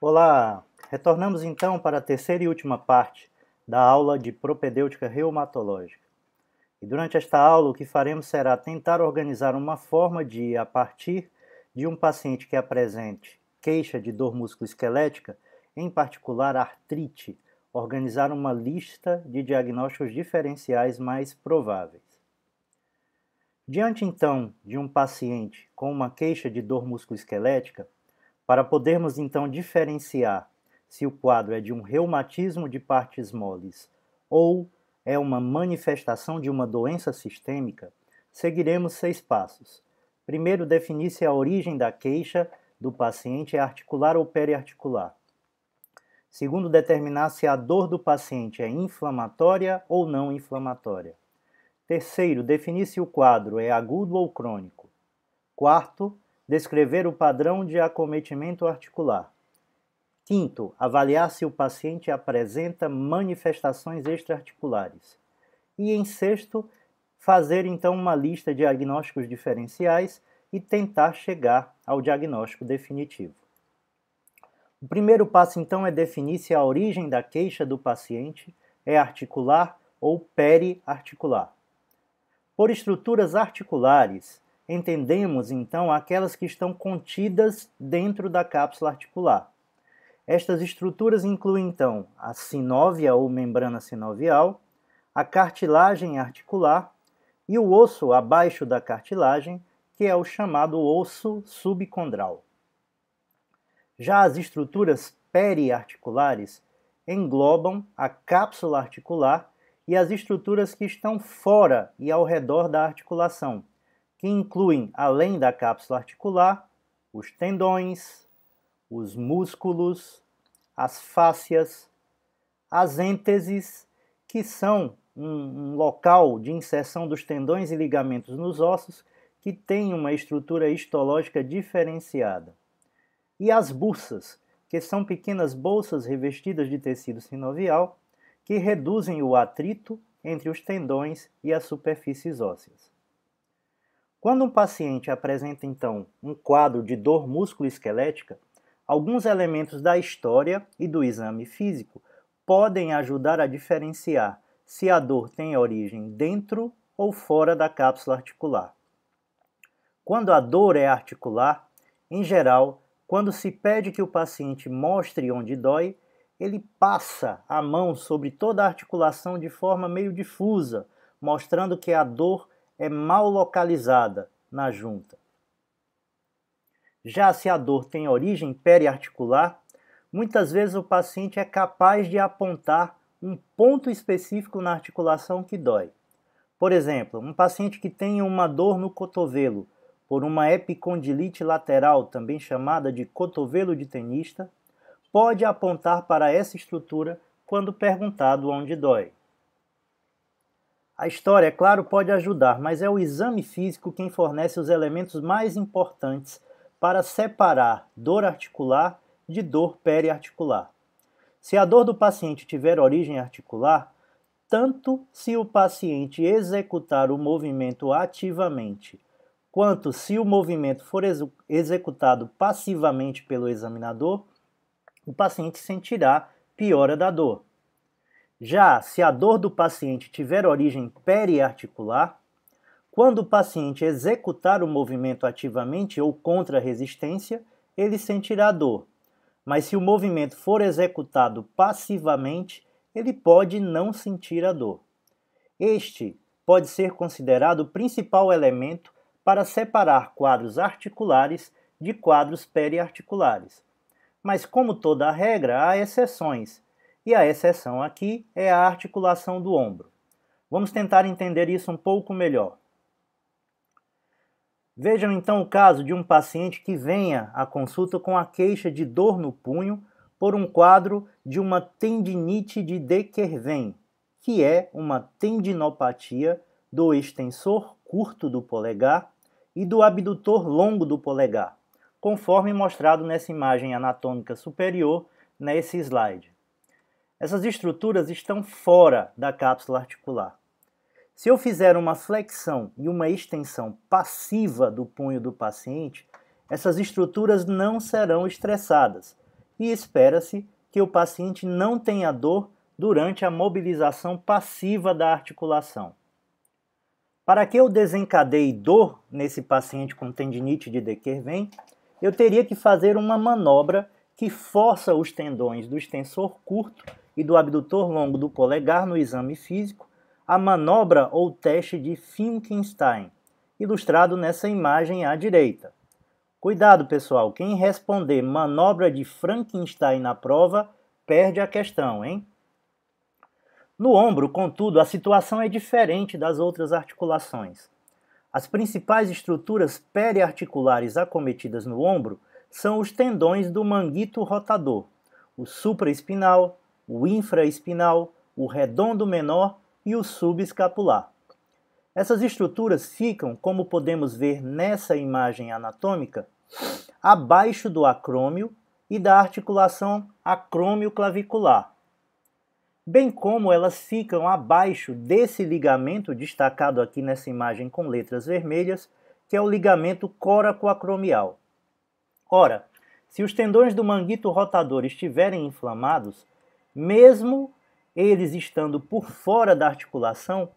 Olá! Retornamos então para a terceira e última parte da aula de propedêutica reumatológica. E durante esta aula o que faremos será tentar organizar uma forma de, a partir de um paciente que apresente queixa de dor musculoesquelética, em particular artrite, organizar uma lista de diagnósticos diferenciais mais prováveis. Diante então de um paciente com uma queixa de dor musculoesquelética, para podermos então diferenciar se o quadro é de um reumatismo de partes moles ou é uma manifestação de uma doença sistêmica, seguiremos 6 passos. Primeiro, definir se a origem da queixa do paciente é articular ou periarticular. Segundo, determinar se a dor do paciente é inflamatória ou não inflamatória. Terceiro, definir se o quadro é agudo ou crônico. Quarto, descrever o padrão de acometimento articular. Quinto, avaliar se o paciente apresenta manifestações extraarticulares. E em sexto, fazer então uma lista de diagnósticos diferenciais e tentar chegar ao diagnóstico definitivo. O primeiro passo então é definir se a origem da queixa do paciente é articular ou periarticular. Por estruturas articulares, entendemos então aquelas que estão contidas dentro da cápsula articular. Estas estruturas incluem então a sinóvia ou membrana sinovial, a cartilagem articular e o osso abaixo da cartilagem, que é o chamado osso subcondral. Já as estruturas periarticulares englobam a cápsula articular e as estruturas que estão fora e ao redor da articulação, que incluem, além da cápsula articular, os tendões, os músculos, as fáscias, as ênteses, que são um local de inserção dos tendões e ligamentos nos ossos, que tem uma estrutura histológica diferenciada. E as bursas, que são pequenas bolsas revestidas de tecido sinovial, que reduzem o atrito entre os tendões e as superfícies ósseas. Quando um paciente apresenta, então, um quadro de dor musculoesquelética, alguns elementos da história e do exame físico podem ajudar a diferenciar se a dor tem origem dentro ou fora da cápsula articular. Quando a dor é articular, em geral, quando se pede que o paciente mostre onde dói, ele passa a mão sobre toda a articulação de forma meio difusa, mostrando que a dor é mal localizada na junta. Já se a dor tem origem periarticular, muitas vezes o paciente é capaz de apontar um ponto específico na articulação que dói. Por exemplo, um paciente que tem uma dor no cotovelo por uma epicondilite lateral, também chamada de cotovelo de tenista, pode apontar para essa estrutura quando perguntado onde dói. A história, é claro, pode ajudar, mas é o exame físico quem fornece os elementos mais importantes para separar dor articular de dor periarticular. Se a dor do paciente tiver origem articular, tanto se o paciente executar o movimento ativamente, quanto se o movimento for executado passivamente pelo examinador, o paciente sentirá piora da dor. Já se a dor do paciente tiver origem periarticular, quando o paciente executar o movimento ativamente ou contra resistência, ele sentirá dor. Mas se o movimento for executado passivamente, ele pode não sentir a dor. Este pode ser considerado o principal elemento para separar quadros articulares de quadros periarticulares. Mas, como toda regra, há exceções, e a exceção aqui é a articulação do ombro. Vamos tentar entender isso um pouco melhor. Vejam então o caso de um paciente que venha à consulta com a queixa de dor no punho por um quadro de uma tendinite de De Quervain, que é uma tendinopatia do extensor curto do polegar e do abdutor longo do polegar, conforme mostrado nessa imagem anatômica superior nesse slide. Essas estruturas estão fora da cápsula articular. Se eu fizer uma flexão e uma extensão passiva do punho do paciente, essas estruturas não serão estressadas e espera-se que o paciente não tenha dor durante a mobilização passiva da articulação. Para que eu desencadeie dor nesse paciente com tendinite de De Quervain, eu teria que fazer uma manobra que força os tendões do extensor curto e do abdutor longo do polegar no exame físico, a manobra ou teste de Finkelstein, ilustrado nessa imagem à direita. Cuidado, pessoal, quem responder manobra de Frankenstein na prova, perde a questão, hein? No ombro, contudo, a situação é diferente das outras articulações. As principais estruturas periarticulares acometidas no ombro são os tendões do manguito rotador, o supraespinal, o infraespinal, o redondo menor e o subescapular. Essas estruturas ficam, como podemos ver nessa imagem anatômica, abaixo do acrômio e da articulação acrômio-clavicular, bem como elas ficam abaixo desse ligamento destacado aqui nessa imagem com letras vermelhas, que é o ligamento coracoacromial. Ora, se os tendões do manguito rotador estiverem inflamados, mesmo eles estando por fora da articulação,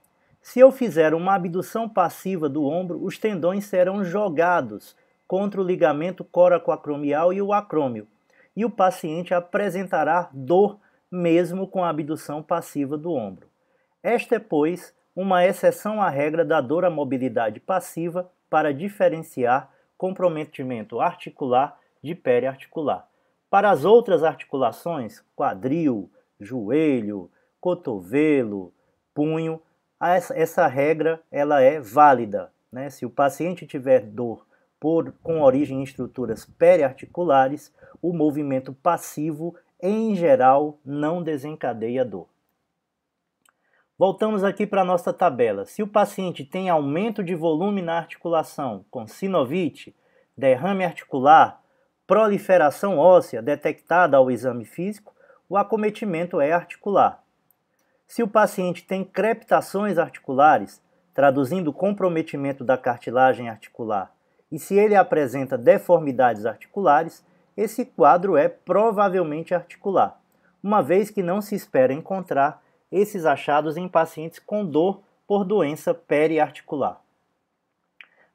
se eu fizer uma abdução passiva do ombro, os tendões serão jogados contra o ligamento coracoacromial e o acrômio, e o paciente apresentará dor mesmo com a abdução passiva do ombro. Esta é, pois, uma exceção à regra da dor à mobilidade passiva para diferenciar comprometimento articular de periarticular. Para as outras articulações, quadril, joelho, cotovelo, punho, essa regra ela é válida, né? Se o paciente tiver dor com origem em estruturas periarticulares, o movimento passivo em geral, não desencadeia dor. Voltamos aqui para a nossa tabela. Se o paciente tem aumento de volume na articulação, com sinovite, derrame articular, proliferação óssea detectada ao exame físico, o acometimento é articular. Se o paciente tem crepitações articulares, traduzindo comprometimento da cartilagem articular, e se ele apresenta deformidades articulares, esse quadro é provavelmente articular, uma vez que não se espera encontrar esses achados em pacientes com dor por doença periarticular.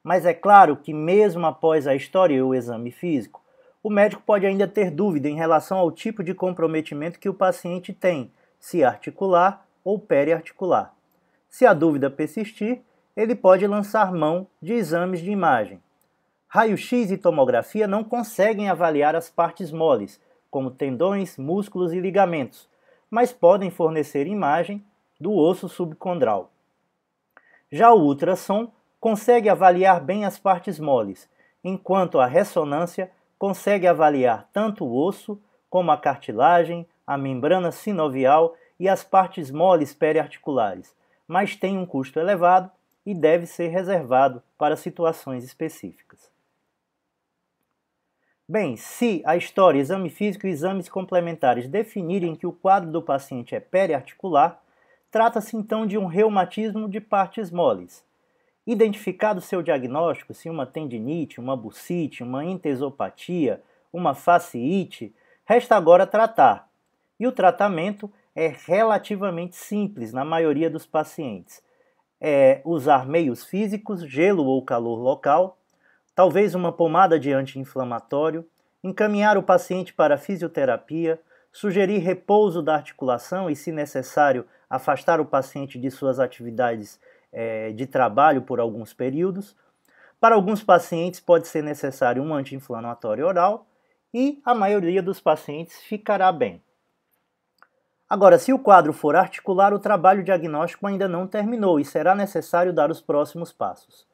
Mas é claro que mesmo após a história e o exame físico, o médico pode ainda ter dúvida em relação ao tipo de comprometimento que o paciente tem, se articular ou periarticular. Se a dúvida persistir, ele pode lançar mão de exames de imagem. Raio-X e tomografia não conseguem avaliar as partes moles, como tendões, músculos e ligamentos, mas podem fornecer imagem do osso subcondral. Já o ultrassom consegue avaliar bem as partes moles, enquanto a ressonância consegue avaliar tanto o osso como a cartilagem, a membrana sinovial e as partes moles periarticulares, mas tem um custo elevado e deve ser reservado para situações específicas. Bem, se a história, exame físico e exames complementares definirem que o quadro do paciente é periarticular, trata-se então de um reumatismo de partes moles. Identificado seu diagnóstico, se uma tendinite, uma bursite, uma entesopatia, uma fasciite, resta agora tratar. E o tratamento é relativamente simples na maioria dos pacientes. É usar meios físicos, gelo ou calor local, talvez uma pomada de anti-inflamatório, encaminhar o paciente para a fisioterapia, sugerir repouso da articulação e, se necessário, afastar o paciente de suas atividades de trabalho por alguns períodos. Para alguns pacientes pode ser necessário um anti-inflamatório oral e a maioria dos pacientes ficará bem. Agora, se o quadro for articular, o trabalho diagnóstico ainda não terminou e será necessário dar os próximos passos.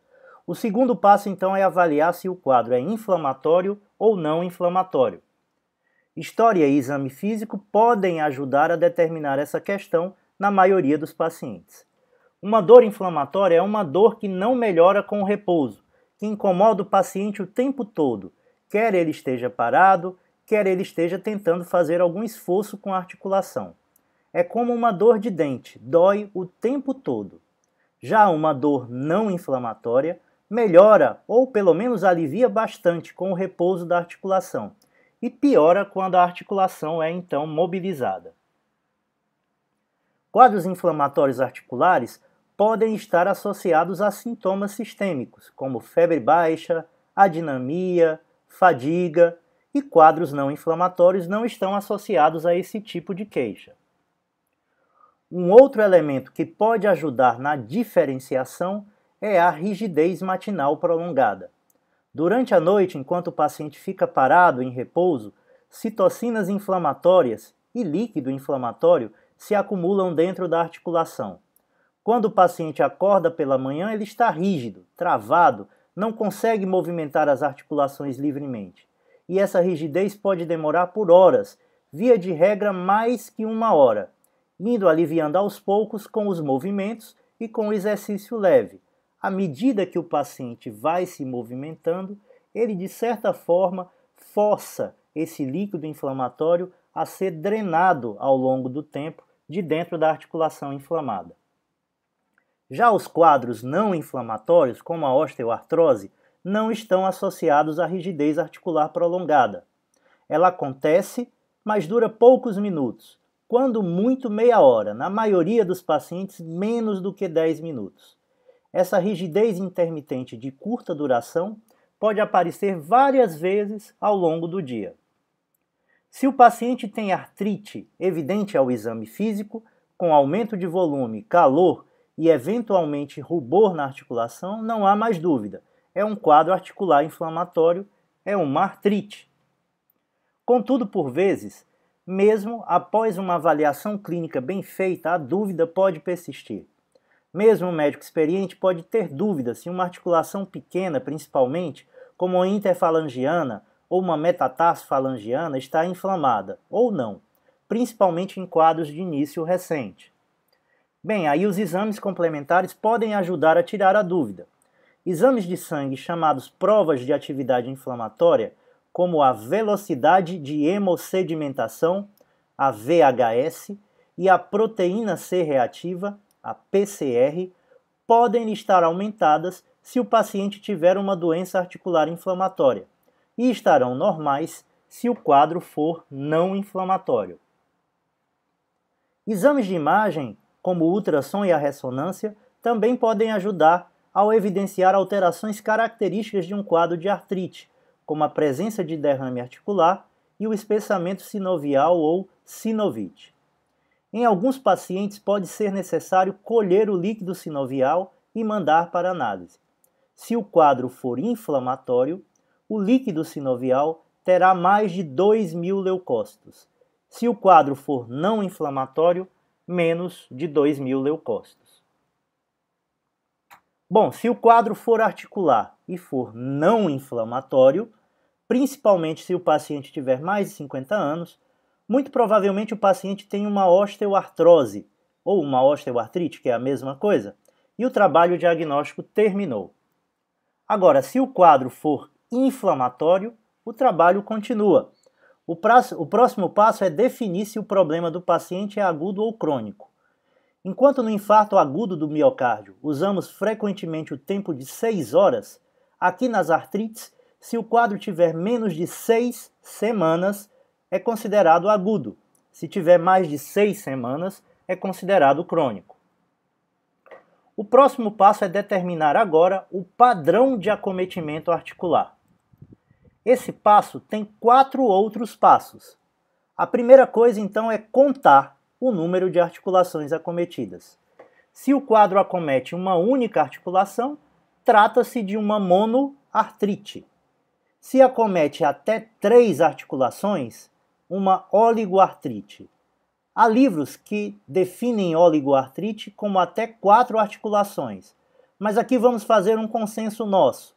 O segundo passo, então, é avaliar se o quadro é inflamatório ou não inflamatório. História e exame físico podem ajudar a determinar essa questão na maioria dos pacientes. Uma dor inflamatória é uma dor que não melhora com o repouso, que incomoda o paciente o tempo todo, quer ele esteja parado, quer ele esteja tentando fazer algum esforço com a articulação. É como uma dor de dente, dói o tempo todo. Já uma dor não inflamatória melhora ou pelo menos alivia bastante com o repouso da articulação e piora quando a articulação é então mobilizada. Quadros inflamatórios articulares podem estar associados a sintomas sistêmicos, como febre baixa, adinamia, fadiga, e quadros não inflamatórios não estão associados a esse tipo de queixa. Um outro elemento que pode ajudar na diferenciação é a rigidez matinal prolongada. Durante a noite, enquanto o paciente fica parado em repouso, citocinas inflamatórias e líquido inflamatório se acumulam dentro da articulação. Quando o paciente acorda pela manhã, ele está rígido, travado, não consegue movimentar as articulações livremente. E essa rigidez pode demorar por horas, via de regra mais que 1 hora, indo aliviando aos poucos com os movimentos e com o exercício leve. À medida que o paciente vai se movimentando, ele de certa forma força esse líquido inflamatório a ser drenado ao longo do tempo de dentro da articulação inflamada. Já os quadros não inflamatórios, como a osteoartrose, não estão associados à rigidez articular prolongada. Ela acontece, mas dura poucos minutos, quando muito meia hora, na maioria dos pacientes menos do que 10 minutos. Essa rigidez intermitente de curta duração pode aparecer várias vezes ao longo do dia. Se o paciente tem artrite evidente ao exame físico, com aumento de volume, calor e eventualmente rubor na articulação, não há mais dúvida. É um quadro articular inflamatório, é uma artrite. Contudo, por vezes, mesmo após uma avaliação clínica bem feita, a dúvida pode persistir. Mesmo um médico experiente pode ter dúvida se uma articulação pequena, principalmente, como a interfalangiana ou uma metatarsofalangiana, está inflamada, ou não, principalmente em quadros de início recente. Bem, aí os exames complementares podem ajudar a tirar a dúvida. Exames de sangue chamados provas de atividade inflamatória, como a velocidade de hemossedimentação, a VHS, e a proteína C reativa, a PCR, podem estar aumentadas se o paciente tiver uma doença articular inflamatória e estarão normais se o quadro for não inflamatório. Exames de imagem, como o ultrassom e a ressonância, também podem ajudar ao evidenciar alterações características de um quadro de artrite, como a presença de derrame articular e o espessamento sinovial ou sinovite. Em alguns pacientes pode ser necessário colher o líquido sinovial e mandar para análise. Se o quadro for inflamatório, o líquido sinovial terá mais de 2.000 leucócitos. Se o quadro for não inflamatório, menos de 2.000 leucócitos. Bom, se o quadro for articular e for não inflamatório, principalmente se o paciente tiver mais de 50 anos, muito provavelmente o paciente tem uma osteoartrose ou uma osteoartrite, que é a mesma coisa, e o trabalho diagnóstico terminou. Agora, se o quadro for inflamatório, o trabalho continua. O próximo passo é definir se o problema do paciente é agudo ou crônico. Enquanto no infarto agudo do miocárdio usamos frequentemente o tempo de 6 horas, aqui nas artrites, se o quadro tiver menos de 6 semanas, é considerado agudo. Se tiver mais de 6 semanas, é considerado crônico. O próximo passo é determinar agora o padrão de acometimento articular. Esse passo tem 4 outros passos. A primeira coisa, então, é contar o número de articulações acometidas. Se o quadro acomete uma única articulação, trata-se de uma monoartrite. Se acomete até 3 articulações, uma oligoartrite. Há livros que definem oligoartrite como até 4 articulações, mas aqui vamos fazer um consenso nosso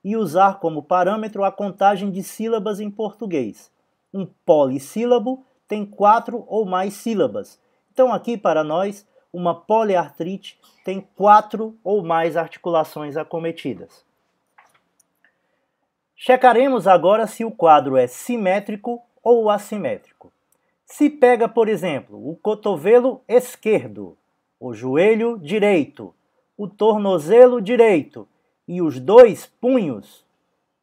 e usar como parâmetro a contagem de sílabas em português. Um polissílabo tem 4 ou mais sílabas. Então aqui para nós, uma poliartrite tem 4 ou mais articulações acometidas. Checaremos agora se o quadro é simétrico ou assimétrico. Se pega, por exemplo, o cotovelo esquerdo, o joelho direito, o tornozelo direito e os 2 punhos,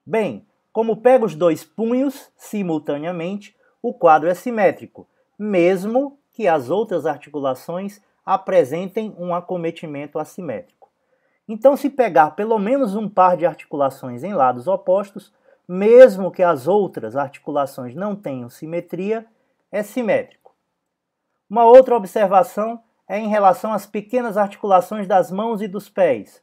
bem, Como pega os dois punhos simultaneamente, o quadro é simétrico, mesmo que as outras articulações apresentem um acometimento assimétrico. Então, se pegar pelo menos um par de articulações em lados opostos, mesmo que as outras articulações não tenham simetria, é simétrico. Uma outra observação é em relação às pequenas articulações das mãos e dos pés,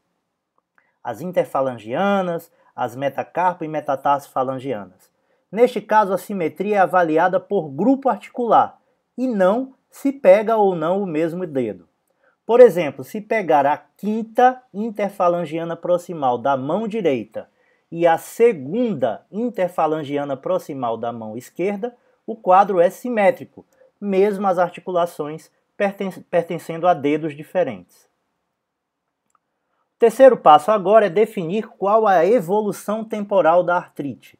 as interfalangianas, as metacarpo e metatarsofalangianas. Neste caso, a simetria é avaliada por grupo articular e não se pega ou não o mesmo dedo. Por exemplo, se pegar a quinta interfalangiana proximal da mão direita e a segunda interfalangiana proximal da mão esquerda, o quadro é simétrico, mesmo as articulações pertencendo a dedos diferentes. O terceiro passo agora é definir qual a evolução temporal da artrite.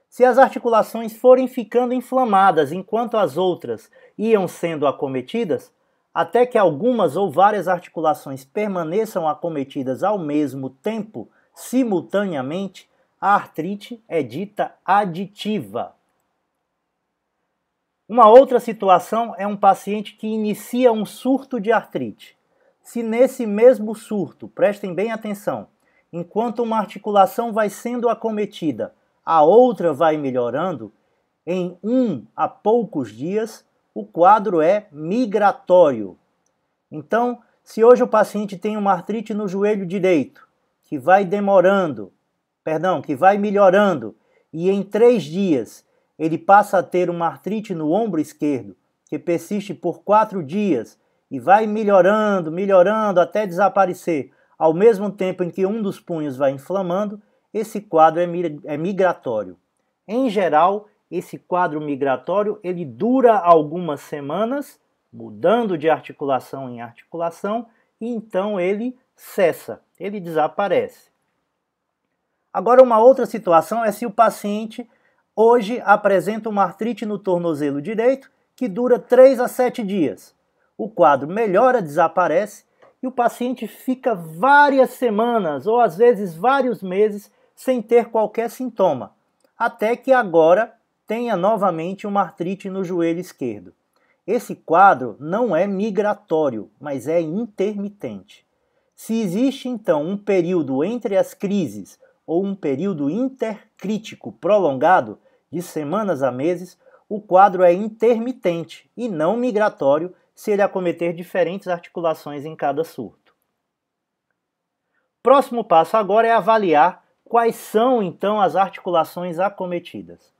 Se as articulações forem ficando inflamadas enquanto as outras iam sendo acometidas, até que algumas ou várias articulações permaneçam acometidas ao mesmo tempo, simultaneamente, a artrite é dita aditiva. Uma outra situação é um paciente que inicia um surto de artrite. Se nesse mesmo surto, prestem bem atenção, enquanto uma articulação vai sendo acometida, a outra vai melhorando, em 1 a poucos dias, o quadro é migratório. Então, se hoje o paciente tem uma artrite no joelho direito, que vai melhorando, e em 3 dias ele passa a ter uma artrite no ombro esquerdo, que persiste por 4 dias, e vai melhorando até desaparecer, ao mesmo tempo em que um dos punhos vai inflamando, esse quadro é migratório. Em geral, esse quadro migratório ele dura algumas semanas, mudando de articulação em articulação, e então ele cessa, ele desaparece. Agora, uma outra situação é se o paciente hoje apresenta uma artrite no tornozelo direito que dura 3 a 7 dias. O quadro melhora, desaparece e o paciente fica várias semanas ou às vezes vários meses sem ter qualquer sintoma, até que agora tenha novamente uma artrite no joelho esquerdo. Esse quadro não é migratório, mas é intermitente. Se existe então um período entre as crises ou um período intercrítico prolongado de semanas a meses, o quadro é intermitente e não migratório se ele acometer diferentes articulações em cada surto. Próximo passo agora é avaliar quais são então as articulações acometidas.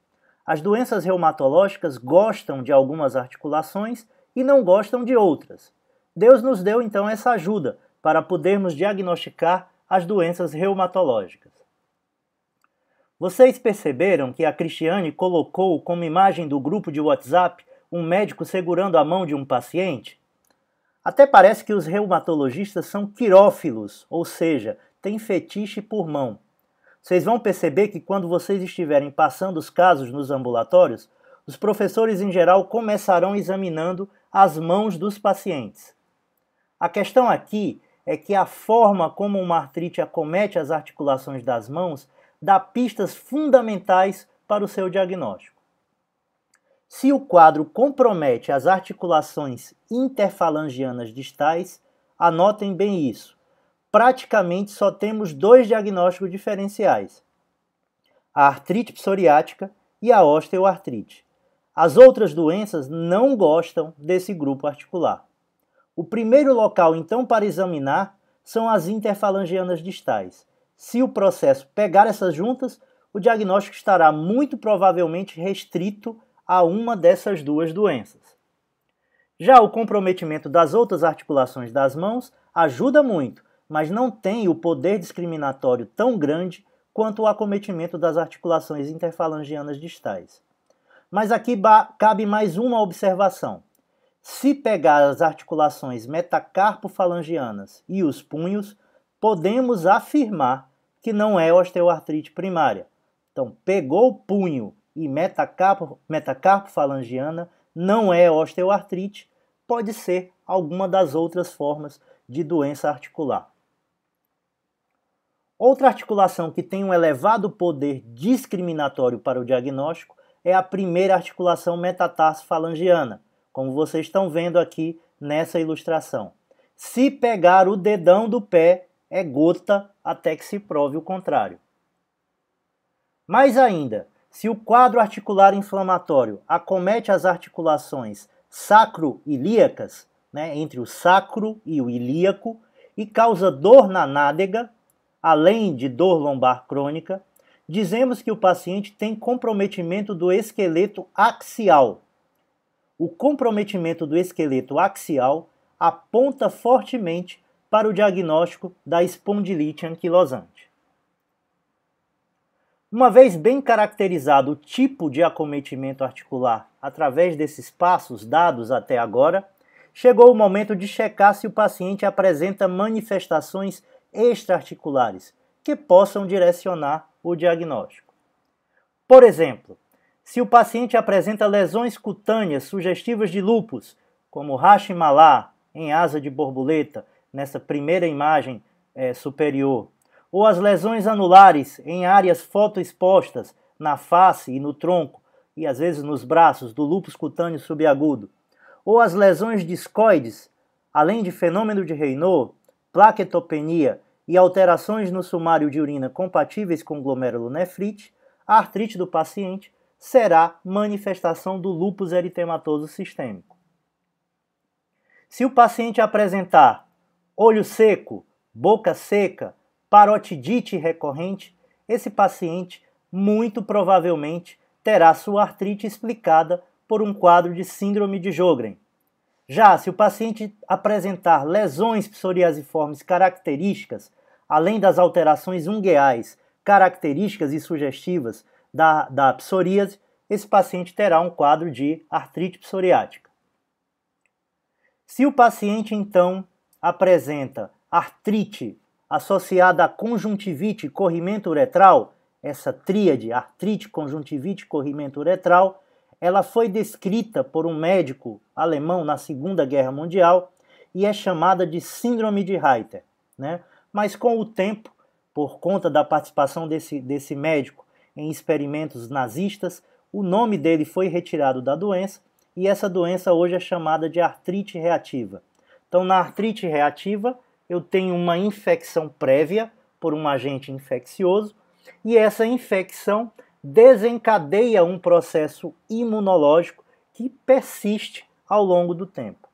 As doenças reumatológicas gostam de algumas articulações e não gostam de outras. Deus nos deu então essa ajuda para podermos diagnosticar as doenças reumatológicas. Vocês perceberam que a Cristiane colocou como imagem do grupo de WhatsApp um médico segurando a mão de um paciente? Até parece que os reumatologistas são quirófilos, ou seja, têm fetiche por mão. Vocês vão perceber que quando vocês estiverem passando os casos nos ambulatórios, os professores em geral começarão examinando as mãos dos pacientes. A questão aqui é que a forma como uma artrite acomete as articulações das mãos dá pistas fundamentais para o seu diagnóstico. Se o quadro compromete as articulações interfalangianas distais, anotem bem isso. Praticamente só temos 2 diagnósticos diferenciais: a artrite psoriática e a osteoartrite. As outras doenças não gostam desse grupo articular. O primeiro local, então, para examinar são as interfalangianas distais. Se o processo pegar essas juntas, o diagnóstico estará muito provavelmente restrito a uma dessas 2 doenças. Já o comprometimento das outras articulações das mãos ajuda muito, mas não tem o poder discriminatório tão grande quanto o acometimento das articulações interfalangianas distais. Mas aqui cabe mais uma observação. Se pegar as articulações metacarpofalangianas e os punhos, podemos afirmar que não é osteoartrite primária. Então, pegou o punho e metacarpofalangiana, não é osteoartrite, pode ser alguma das outras formas de doença articular. Outra articulação que tem um elevado poder discriminatório para o diagnóstico é a primeira articulação metatarso-falangiana, como vocês estão vendo aqui nessa ilustração. Se pegar o dedão do pé, é gota até que se prove o contrário. Mais ainda, se o quadro articular inflamatório acomete as articulações sacro-ilíacas, entre o sacro e o ilíaco, e causa dor na nádega, além de dor lombar crônica, dizemos que o paciente tem comprometimento do esqueleto axial. O comprometimento do esqueleto axial aponta fortemente para o diagnóstico da espondilite anquilosante. Uma vez bem caracterizado o tipo de acometimento articular através desses passos dados até agora, chegou o momento de checar se o paciente apresenta manifestações extraarticulares que possam direcionar o diagnóstico. Por exemplo, se o paciente apresenta lesões cutâneas sugestivas de lúpus, como Hashimoto em asa de borboleta, nessa primeira imagem superior, ou as lesões anulares em áreas fotoexpostas na face e no tronco, e às vezes nos braços do lúpus cutâneo subagudo, ou as lesões discoides, além de fenômeno de Raynaud, plaquetopenia e alterações no sumário de urina compatíveis com glomerulonefrite, a artrite do paciente será manifestação do lúpus eritematoso sistêmico. Se o paciente apresentar olho seco, boca seca, parotidite recorrente, esse paciente muito provavelmente terá sua artrite explicada por um quadro de síndrome de Sjögren. Já se o paciente apresentar lesões psoriasiformes características, além das alterações ungueais características e sugestivas da psoríase, esse paciente terá um quadro de artrite psoriática. Se o paciente, então, apresenta artrite associada a conjuntivite e corrimento uretral, essa tríade, artrite, conjuntivite e corrimento uretral, ela foi descrita por um médico alemão na Segunda Guerra Mundial e é chamada de síndrome de Reiter, Mas com o tempo, por conta da participação desse médico em experimentos nazistas, o nome dele foi retirado da doença e essa doença hoje é chamada de artrite reativa. Então, na artrite reativa, eu tenho uma infecção prévia por um agente infeccioso e essa infecção desencadeia um processo imunológico que persiste ao longo do tempo.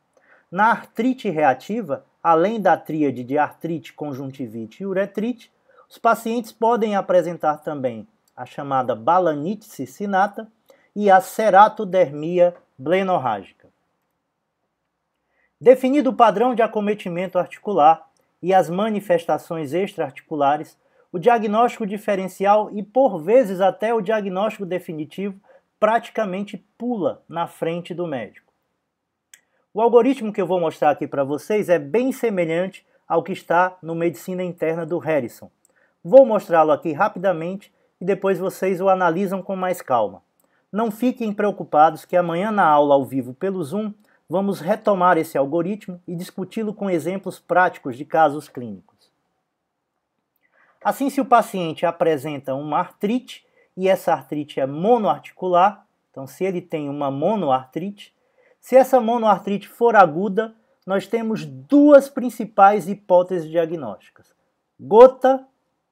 Na artrite reativa, além da tríade de artrite, conjuntivite e uretrite, os pacientes podem apresentar também a chamada balanite cicinata e a ceratodermia blenorrágica. Definido o padrão de acometimento articular e as manifestações extraarticulares, o diagnóstico diferencial e, por vezes, até o diagnóstico definitivo praticamente pula na frente do médico. O algoritmo que eu vou mostrar aqui para vocês é bem semelhante ao que está no Medicina Interna do Harrison. Vou mostrá-lo aqui rapidamente e depois vocês o analisam com mais calma. Não fiquem preocupados que amanhã na aula ao vivo pelo Zoom vamos retomar esse algoritmo e discuti-lo com exemplos práticos de casos clínicos. Assim, se o paciente apresenta uma artrite e essa artrite é monoarticular, então se ele tem uma monoartrite, se essa monoartrite for aguda, nós temos duas principais hipóteses diagnósticas: gota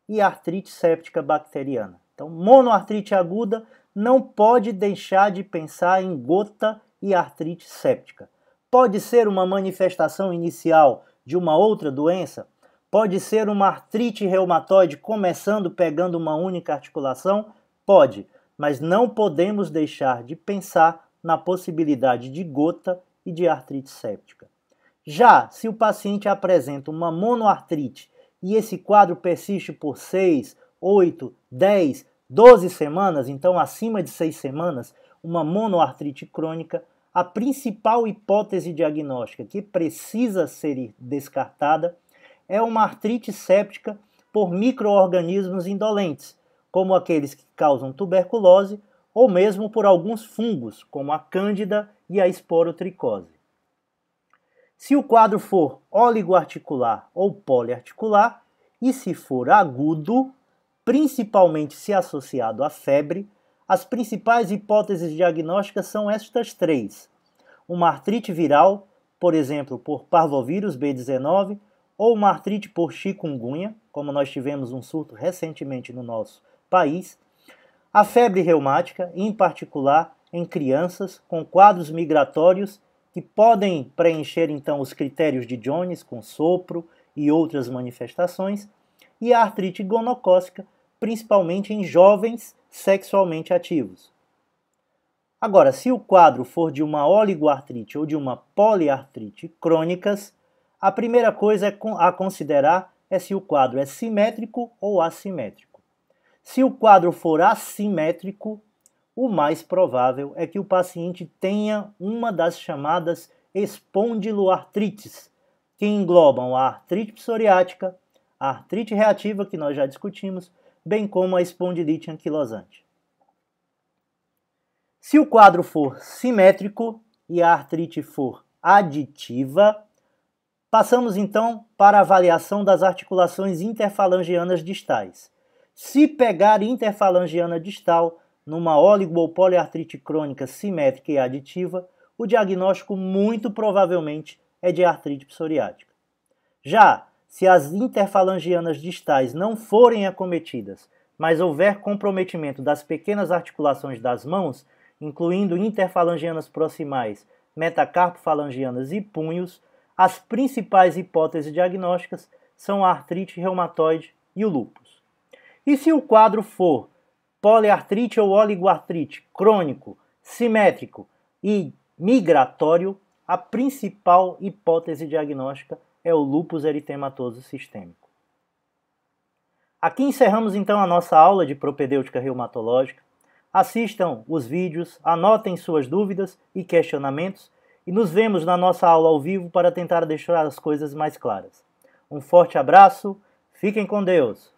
e artrite séptica bacteriana. Então, monoartrite aguda não pode deixar de pensar em gota e artrite séptica. Pode ser uma manifestação inicial de uma outra doença? Pode ser uma artrite reumatoide começando pegando uma única articulação? Pode, mas não podemos deixar de pensar na possibilidade de gota e de artrite séptica. Já se o paciente apresenta uma monoartrite e esse quadro persiste por 6, 8, 10, 12 semanas, então acima de 6 semanas, uma monoartrite crônica, a principal hipótese diagnóstica que precisa ser descartada é uma artrite séptica por micro-organismos indolentes, como aqueles que causam tuberculose, ou mesmo por alguns fungos, como a cândida e a esporotricose. Se o quadro for oligoarticular ou poliarticular, e se for agudo, principalmente se associado à febre, as principais hipóteses diagnósticas são estas três: uma artrite viral, por exemplo, por parvovírus B19, ou uma artrite por chikungunya, como nós tivemos um surto recentemente no nosso país, a febre reumática, em particular em crianças com quadros migratórios que podem preencher então os critérios de Jones, com sopro e outras manifestações, e a artrite gonocócica, principalmente em jovens sexualmente ativos. Agora, se o quadro for de uma oligoartrite ou de uma poliartrite crônicas, a primeira coisa a considerar é se o quadro é simétrico ou assimétrico. Se o quadro for assimétrico, o mais provável é que o paciente tenha uma das chamadas espondiloartrites, que englobam a artrite psoriática, a artrite reativa, que nós já discutimos, bem como a espondilite anquilosante. Se o quadro for simétrico e a artrite for aditiva, passamos então para a avaliação das articulações interfalangianas distais. Se pegar interfalangiana distal numa oligo ou poliartrite crônica simétrica e aditiva, o diagnóstico muito provavelmente é de artrite psoriática. Já se as interfalangianas distais não forem acometidas, mas houver comprometimento das pequenas articulações das mãos, incluindo interfalangianas proximais, metacarpofalangianas e punhos, as principais hipóteses diagnósticas são a artrite reumatoide e o lúpus. E se o quadro for poliartrite ou oligoartrite crônico, simétrico e migratório, a principal hipótese diagnóstica é o lúpus eritematoso sistêmico. Aqui encerramos então a nossa aula de propedêutica reumatológica. Assistam os vídeos, anotem suas dúvidas e questionamentos e nos vemos na nossa aula ao vivo para tentar deixar as coisas mais claras. Um forte abraço, fiquem com Deus!